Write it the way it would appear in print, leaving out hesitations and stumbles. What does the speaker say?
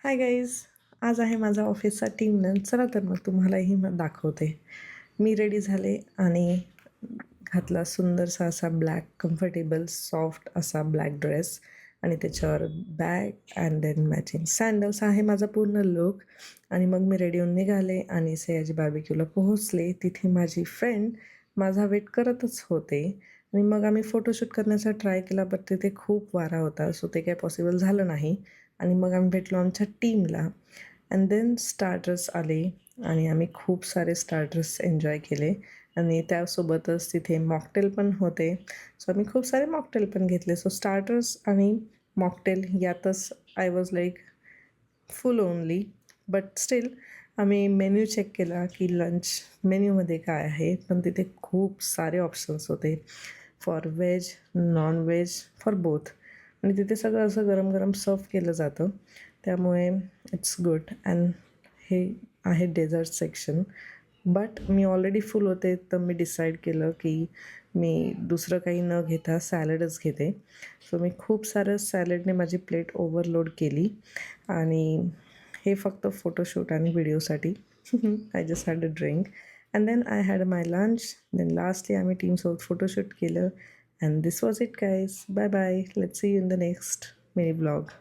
Hi guys. आज आहे माझा ऑफिसचा टीम लंच. चला तर मग तुम्हालाही दाखवते. मी रेडी झाले आणि घातला सुंदरसा असा ब्लॅक कम्फर्टेबल सॉफ्ट असा ब्लॅक ड्रेस आणि त्याच्यावर bag and then matching sandals आहे माझा पूर्ण लुक. आणि मग मी रेडी होऊन निघाले आणि सयाजी बार्बिक्यूला पोहोचले. तिथे माझी फ्रेंड माझा वेट करतच होते आणि मग आम्ही फोटोशूट करण्याचा ट्राय केला, बट तिथे खूप वारा होता, सो ते काही पॉसिबल झालं नाही. आणि मग आम्ही भेटलो आमच्या टीमला. अँड देन स्टार्टर्स आले आणि आम्ही खूप सारे स्टार्टर्स एन्जॉय केले आणि त्यासोबतच तिथे मॉकटेल पण होते. सो आम्ही खूप सारे मॉकटेल पण घेतले. सो स्टार्टर्स आणि मॉकटेल यातच I was like full only. But still आम्ही मेन्यू चेक केला की लंच मेन्यूमध्ये काय आहे, पण तिथे खूप सारे ऑप्शन्स होते for veg, non veg, for both. आणि तिथे सगळं असं गरम गरम सर्व केलं जातं, त्यामुळे इट्स गुड. अँड हे आहे डेझर्ट सेक्शन. बट मी ऑलरेडी फुल होते, तर मी डिसाईड केलं की मी दुसरं काही न घेता सॅलडच घेते. सो मी खूप सारं सॅलडने माझी प्लेट ओव्हरलोड केली आणि हे फक्त फोटोशूट आणि व्हिडिओसाठी. I just had a drink and then I had my lunch. Then lastly आम्ही टीमसोबत फोटोशूट केलं. And this was it, guys. Bye bye. Let's see you in the next mini vlog.